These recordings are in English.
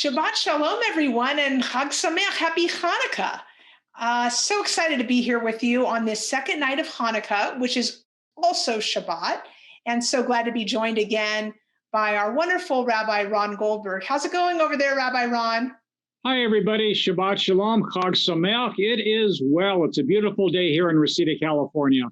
Shabbat Shalom, everyone, and Chag Sameach, Happy Hanukkah. So excited to be here with you on this second night of Hanukkah, which is also Shabbat, and so glad to be joined again by our wonderful Rabbi Ron Goldberg. How's it going over there, Rabbi Ron? Hi, everybody. Shabbat Shalom, Chag Sameach. It is well. It's a beautiful day here in Reseda, California.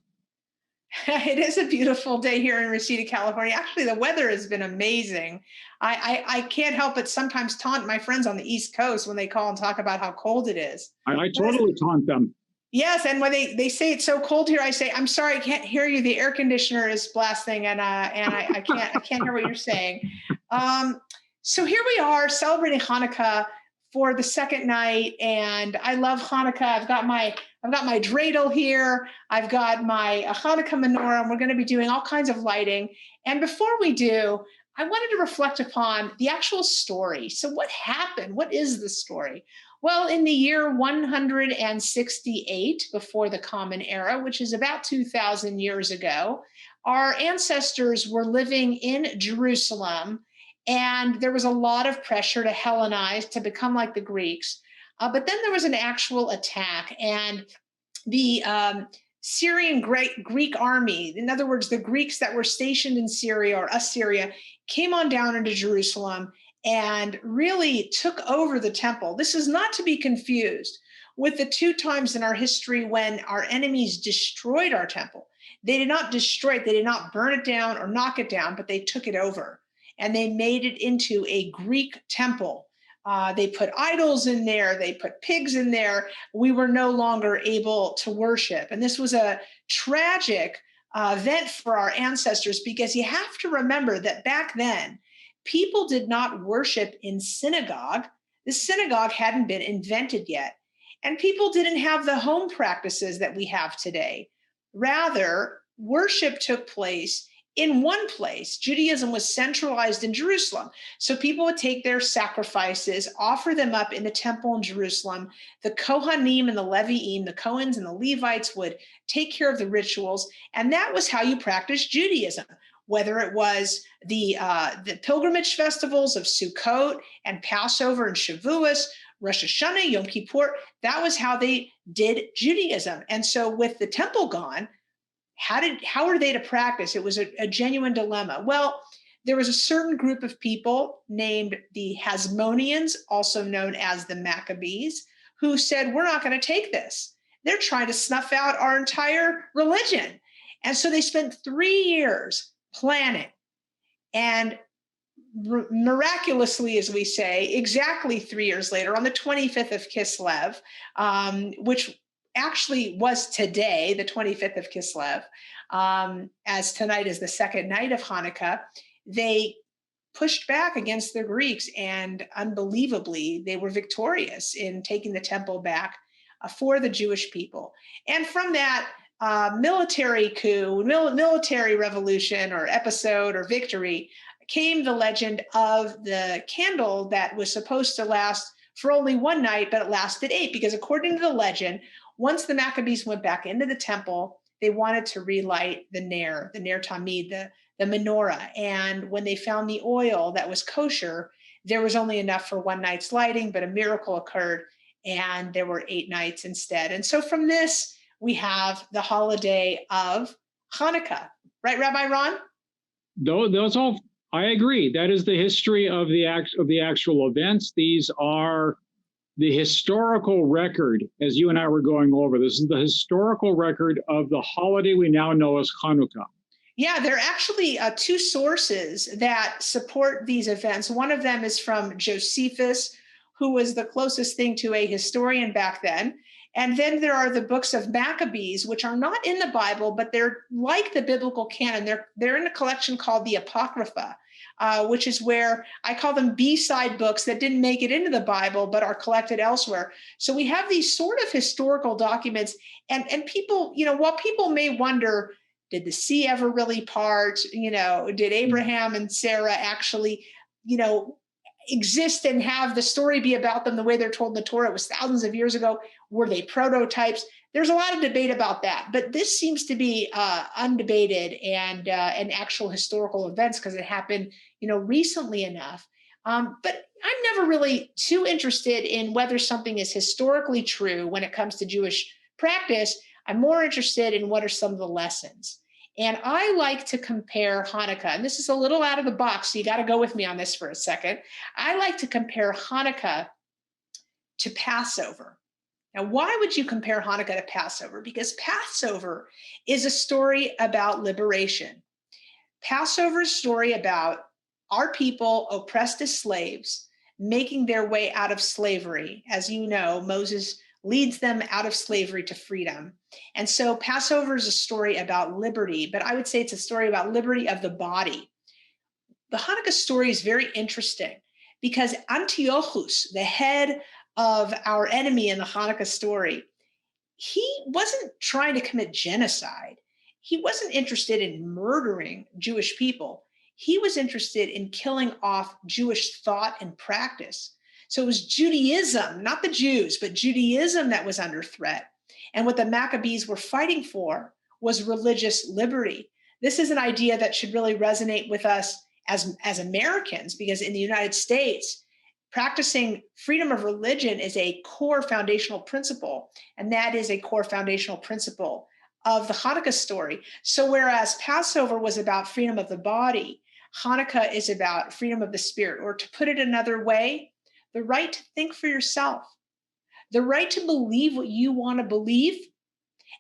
It is a beautiful day here in Reseda, California. Actually, the weather has been amazing. I can't help but sometimes taunt my friends on the East Coast when they call and talk about how cold it is. I totally taunt them. Yes, and when they say it's so cold here, I say, I'm sorry, I can't hear you. The air conditioner is blasting, and I can't hear what you're saying. So here we are celebrating Hanukkah for the second night, and I love Hanukkah. I've got my dreidel here. I've got my Hanukkah menorah, and we're going to be doing all kinds of lighting. And before we do, I wanted to reflect upon the actual story. So what happened? What is the story? Well, in the year 168 before the Common Era, which is about 2,000 years ago, our ancestors were living in Jerusalem, and there was a lot of pressure to Hellenize, to become like the Greeks. But then there was an actual attack, and the Syrian Greek army, in other words, the Greeks that were stationed in Syria or Assyria, came on down into Jerusalem and really took over the temple. This is not to be confused with the two times in our history when our enemies destroyed our temple. They did not destroy it, they did not burn it down or knock it down, but they took it over and they made it into a Greek temple. They put idols in there, they put pigs in there. We were no longer able to worship. And this was a tragic event for our ancestors, because you have to remember that back then, people did not worship in synagogue. The synagogue hadn't been invented yet. And people didn't have the home practices that we have today. Rather, worship took place in one place. Judaism was centralized in Jerusalem. So people would take their sacrifices, offer them up in the temple in Jerusalem. The Kohanim and the Leviim, the Cohens and the Levites, would take care of the rituals. And that was how you practiced Judaism. Whether it was the pilgrimage festivals of Sukkot and Passover and Shavuos, Rosh Hashanah, Yom Kippur, that was how they did Judaism. And so with the temple gone, how were they to practice? It was a genuine dilemma. Well, there was a certain group of people named the Hasmoneans, also known as the Maccabees, who said, we're not going to take this. They're trying to snuff out our entire religion. And so they spent 3 years planning. And miraculously, as we say, exactly 3 years later, on the 25th of Kislev, which actually was today, the 25th of Kislev, as tonight is the second night of Hanukkah, they pushed back against the Greeks, and unbelievably, they were victorious in taking the temple back for the Jewish people. And from that military coup, military revolution or episode or victory, came the legend of the candle that was supposed to last for only one night, but it lasted 8, because according to the legend, once the Maccabees went back into the temple, they wanted to relight the Ner Tamid, the menorah. And when they found the oil that was kosher, there was only enough for one night's lighting, but a miracle occurred, and there were 8 nights instead. And so from this, we have the holiday of Hanukkah. Right, Rabbi Ron? Those all, I agree. That is the history of the actual events. These are the historical record, as you and I were going over. This is the historical record of the holiday we now know as Hanukkah. Yeah, there are actually 2 sources that support these events. One of them is from Josephus, who was the closest thing to a historian back then. And then there are the books of Maccabees, which are not in the Bible, but they're like the biblical canon. They're in a collection called the Apocrypha, which is where I call them B-side books that didn't make it into the Bible, but are collected elsewhere. So we have these sort of historical documents, and people, while people may wonder, did the sea ever really part? Did Abraham and Sarah actually, exist and have the story be about them the way they're told in the Torah? It was thousands of years ago. Were they prototypes? There's a lot of debate about that, but this seems to be undebated and actual historical events, because it happened, recently enough. But I'm never really too interested in whether something is historically true when it comes to Jewish practice. I'm more interested in what are some of the lessons. And I like to compare Hanukkah, and this is a little out of the box, so you got to go with me on this for a second. I like to compare Hanukkah to Passover. Now, why would you compare Hanukkah to Passover? Because Passover is a story about liberation. Passover is a story about our people oppressed as slaves, making their way out of slavery. As you know, Moses leads them out of slavery to freedom. And so Passover is a story about liberty, but I would say it's a story about liberty of the body. The Hanukkah story is very interesting because Antiochus, the head of our enemy in the Hanukkah story, he wasn't trying to commit genocide. He wasn't interested in murdering Jewish people. He was interested in killing off Jewish thought and practice. So it was Judaism, not the Jews, but Judaism that was under threat. And what the Maccabees were fighting for was religious liberty. This is an idea that should really resonate with us as Americans, because in the United States, practicing freedom of religion is a core foundational principle, and that is a core foundational principle of the Hanukkah story. So whereas Passover was about freedom of the body, Hanukkah is about freedom of the spirit, or to put it another way, the right to think for yourself, the right to believe what you want to believe,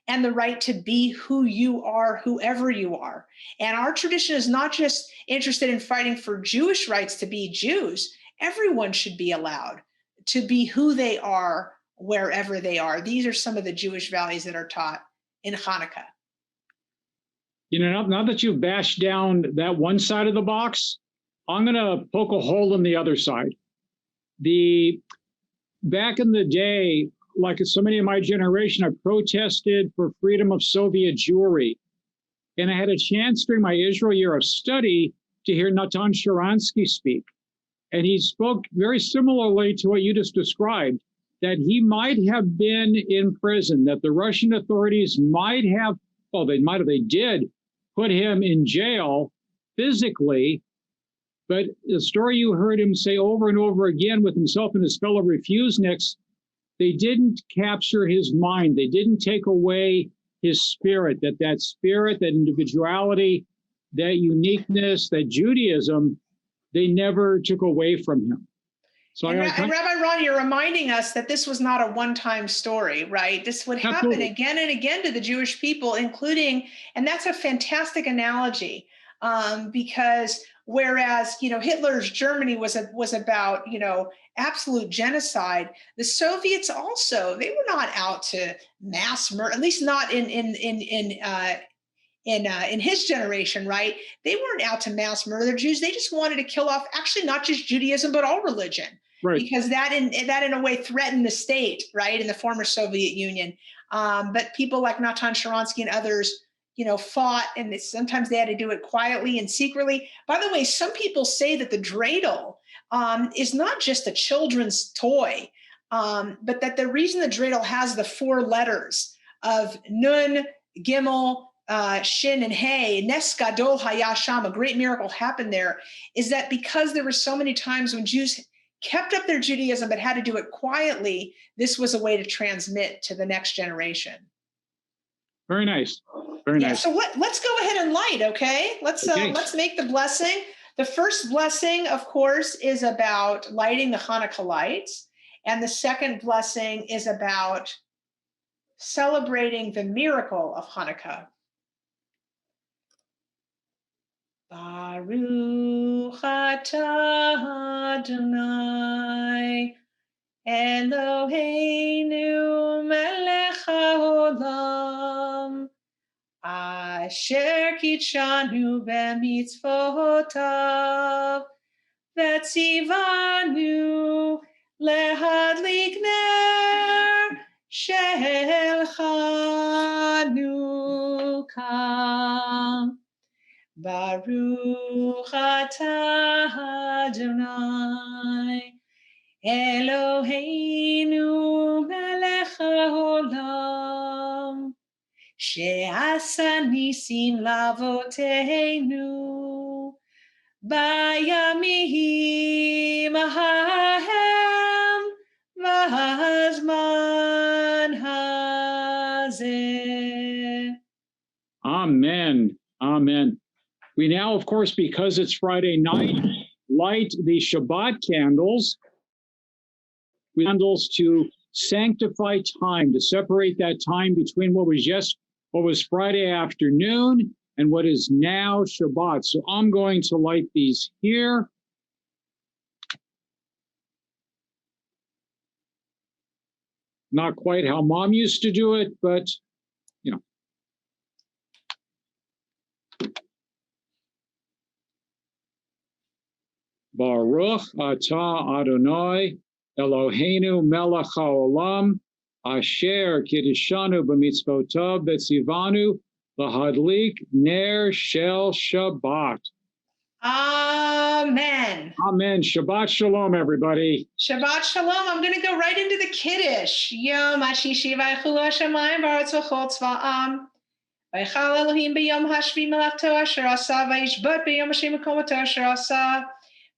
and the right to be who you are, whoever you are. And our tradition is not just interested in fighting for Jewish rights to be Jews. Everyone should be allowed to be who they are wherever they are. These are some of the Jewish values that are taught in Hanukkah. You know, now that you've bashed down that one side of the box, I'm going to poke a hole in the other side. Back in the day, like so many of my generation, I protested for freedom of Soviet Jewry. And I had a chance during my Israel year of study to hear Natan Sharansky speak. And he spoke very similarly to what you just described, that he might have been in prison, that the Russian authorities might have, well, they did put him in jail physically. But the story you heard him say over and over again with himself and his fellow refuseniks, they didn't capture his mind. They didn't take away his spirit, that spirit, that individuality, that uniqueness, that Judaism, they never took away from him. So and Rabbi Ron, you're reminding us that this was not a one-time story, right? This would happen again and again to the Jewish people, including, and that's a fantastic analogy, because whereas, Hitler's Germany was about, absolute genocide, the Soviets also, they were not out to mass murder, at least not in his generation, right? They weren't out to mass murder the Jews. They just wanted to kill off, actually, not just Judaism, but all religion, right? Because that in a way threatened the state, right, in the former Soviet Union. But people like Natan Sharansky and others, fought, and sometimes they had to do it quietly and secretly. By the way, some people say that the dreidel is not just a children's toy, but that the reason the dreidel has the 4 letters of Nun, Gimel, Shin, and Hey, Nes Gadol Haya Sham, a great miracle happened there, is that because there were so many times when Jews kept up their Judaism but had to do it quietly, this was a way to transmit to the next generation. Very nice. Very nice. So let's go ahead and light, okay? Let's make the blessing. The first blessing, of course, is about lighting the Hanukkah lights. And the second blessing is about celebrating the miracle of Hanukkah. Baruch atah Adonai Eloheinu melech haolam asher kitshanu b'mitzvotav v'tzivanu lehadlik ner shel Chanukah. Baruch atah Adonai Eloheinu melech haolam she'asa nisim lavoteinu bayamim Amen. We now, of course, because it's Friday night, light the Shabbat candles. Candles to sanctify time, to separate that time between what was Friday afternoon and what is now Shabbat. So I'm going to light these here. Not quite how Mom used to do it, but, you know. Baruch atah Adonai Eloheinu melech haolam asher kiddushanu b'mitzvotav v'tzivanu lahadlik ner shel Shabbat. Amen. Amen. Shabbat shalom, everybody. Shabbat shalom. I'm going to go right into the Kiddush. Yom HaShishi v'Eichulu HaShamayim v'Haaretz v'chol tzva'am. V'Eichal Elohim b'yom hashvi melachto asher asa v'yishbot b'yom Hashem mekomoto asher asa.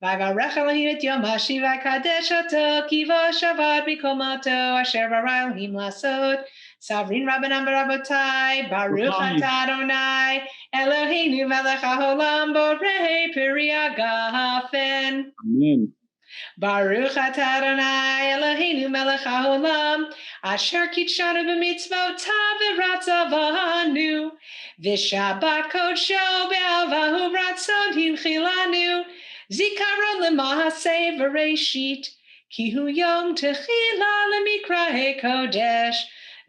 V'Yivarech Elohim et yom HaShiv v'Yikadesh oto ki vo shabbat b'komoto asher bara Elohim lasot. Savrin Rabbanan Barabotai, Baruch atah Adonai, Eloheinu melech haolam borei peri hagafen. Amen. Baruch atah Adonai, Eloheinu melech haolam, asher kitshanu b'mitzvotav v'ratzavanu, v'shabbat kodsho be'avahu ratzon hinchilanu, zikaron l'mahaseh v'reishit, ki hu yom techila l'mikrahei kodesh,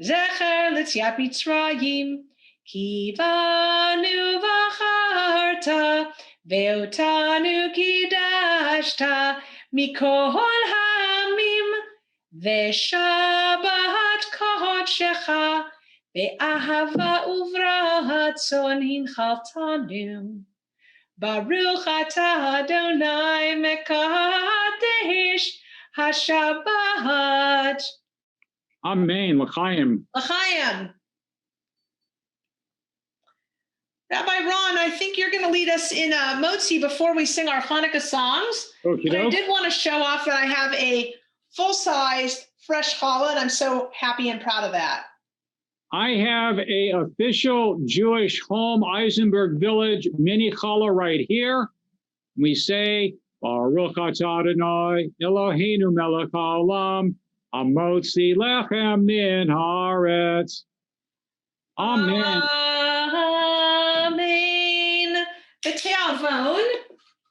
zecher l'tziat Mitzrayim, ki banu v'acharta, ve'otanu kidashta, mikol ha'amim, ve'shabbat kodshecha, ve'ahava uvratzon hinchaltanu. Baruch atah Adonai mekadesh hashabbat. Amen. L'chaim. L'chaim. Rabbi Ron, I think you're going to lead us in Motzi before we sing our Hanukkah songs. Okey-doke. But I did want to show off that I have a full-sized fresh challah, and I'm so happy and proud of that. I have a official Jewish home, Eisenberg Village mini challah right here. We say, Baruch atah Adonai, Eloheinu melech haolam, hamotzi lechem min haaretz. Amen. Amen. The te'avon.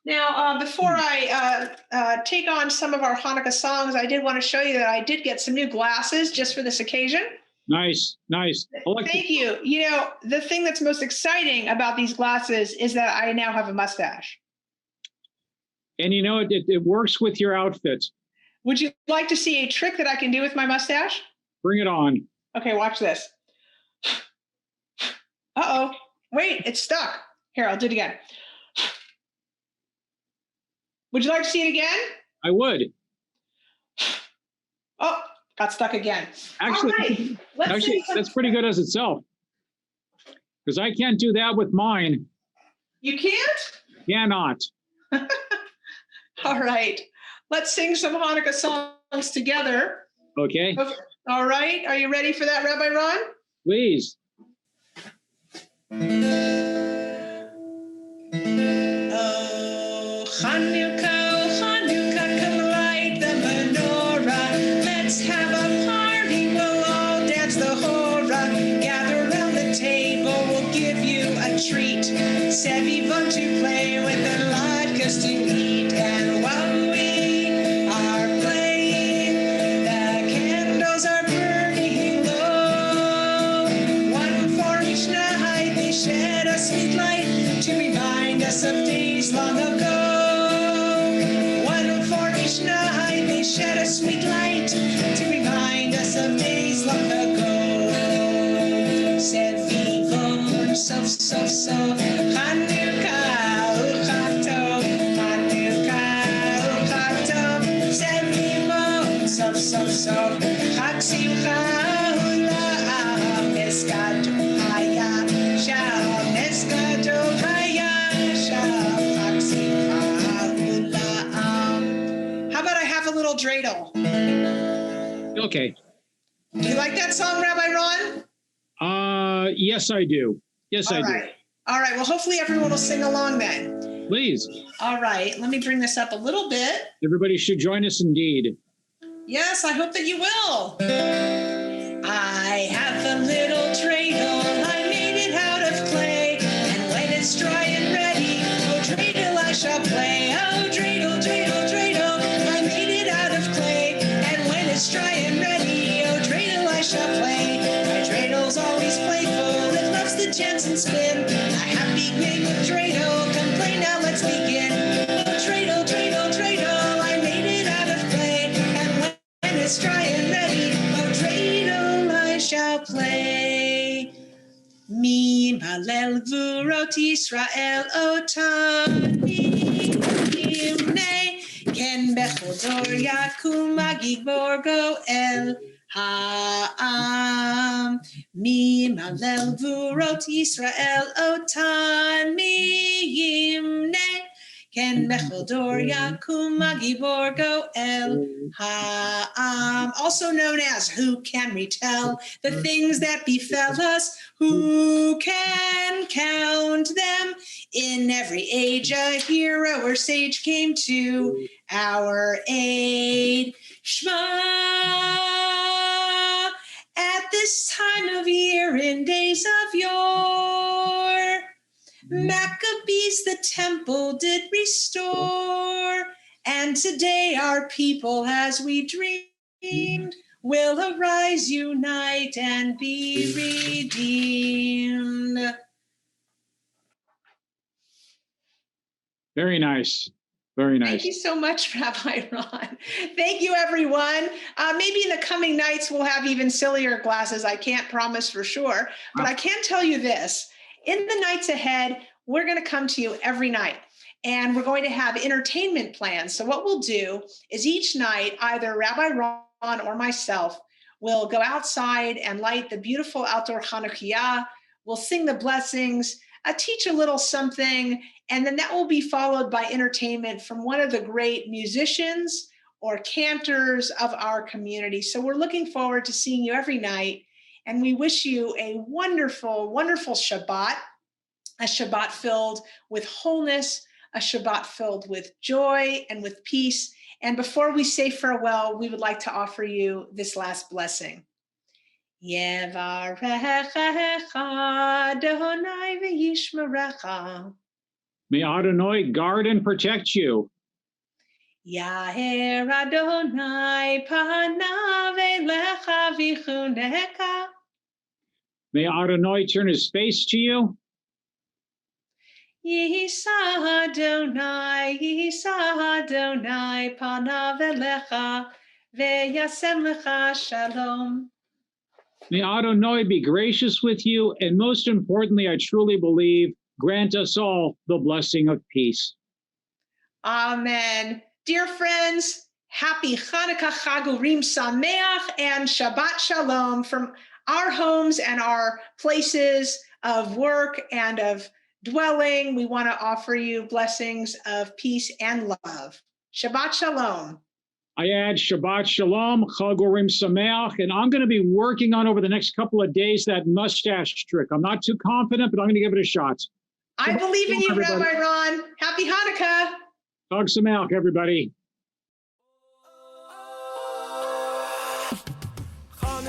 Now, before I take on some of our Hanukkah songs, I did want to show you that I did get some new glasses just for this occasion. Nice, nice. Thank you. You know, the thing that's most exciting about these glasses is that I now have a mustache. And you know, it works with your outfit. Would you like to see a trick that I can do with my mustache? Bring it on. Okay, watch this. Uh-oh. Wait, it's stuck. Here, I'll do it again. Would you like to see it again? I would. Oh, got stuck again. Actually, that's pretty good as itself. Because I can't do that with mine. You can't? Cannot. All right. Let's sing some Hanukkah songs together. Okay. All right. Are you ready for that, Rabbi Ron? Please. Oh, Chanukah, come light the menorah. Let's have a party, we'll all dance the hora. Gather around the table, we'll give you a treat. Sevivon to play with and latkes to eat. And while we are playing, the candles are burning low. One for each night, they shed a sweet light to remind us of days long ago. One for each night, they shed a sweet light to remind us of days long ago. Sevivon, so, Chanukah, Uchatov, Chanukah, Uchatov, Sevivon, so, Chag Simcha, Ulam, Eskadol Haya, Shalom, Eskadol Haya, Shalom, Chag Simcha, Ulam. How about I have a little dreidel? Okay. Do you like that song, Rabbi Ron? Yes, I do. Yes, I do. All right. Well, hopefully everyone will sing along then. Please. All right. Let me bring this up a little bit. Everybody should join us indeed. Yes, I hope that you will. I have a little dreidel. I made it out of clay. And when it's dry and ready, oh, dreidel, I shall play. Oh, dreidel, dreidel, dreidel. I made it out of clay. And when it's dry and ready, oh, dreidel, I shall play. My dreidel's always playful. It loves to dance and spin. A happy game of dreidel. Come play now, let's begin. Oh, dreidel, dreidel, dreidel. I made it out of clay. And when it's dry and ready, oh, dreidel, I shall play. Mi malel gvurot Yisrael otani imnei ken bechol dor yakum magigvor goel ha'am. Mi malel gvurot Yisrael otani imnei ken bechol dor yakum magigvor goel ha'am. Also known as Who Can Retell the Things That Befell Us? Who can count them? In every age a hero or sage came to our aid. Shema, at this time of year in days of yore, Maccabees the temple did restore, and today our people, as we dreamed, will arise, unite, and be redeemed. Very nice. Very nice. Thank you so much, Rabbi Ron. Thank you, everyone. Maybe in the coming nights, we'll have even sillier classes. I can't promise for sure, but I can tell you this. In the nights ahead, we're going to come to you every night, and we're going to have entertainment plans. So what we'll do is each night, either Rabbi Ron or myself will go outside and light the beautiful outdoor Chanukiah. We'll sing the blessings, teach a little something, and then that will be followed by entertainment from one of the great musicians or cantors of our community. So we're looking forward to seeing you every night, and we wish you a wonderful, wonderful Shabbat, a Shabbat filled with wholeness, a Shabbat filled with joy and with peace. And before we say farewell, we would like to offer you this last blessing. Yevarechecha Adonai v'yishmerecha. May Adonai guard and protect you. Yaher Adonai panav elecha v'chuneka. May Adonai turn his face to you. Yisa Adonai panav elecha ve'yasem lecha shalom. May Adonai be gracious with you, and most importantly, I truly believe, grant us all the blessing of peace. Amen. Dear friends, happy Chanukah Chag Urim Sameach and Shabbat Shalom from our homes and our places of work and of dwelling. We want to offer you blessings of peace and love. Shabbat Shalom. I add Shabbat Shalom, Chag Urim Sameach, and I'm going to be working on over the next couple of days that mustache trick. I'm not too confident, but I'm going to give it a shot. I believe in you, everybody. Rabbi Ron. Happy Hanukkah. Chag Sameach, everybody. Oh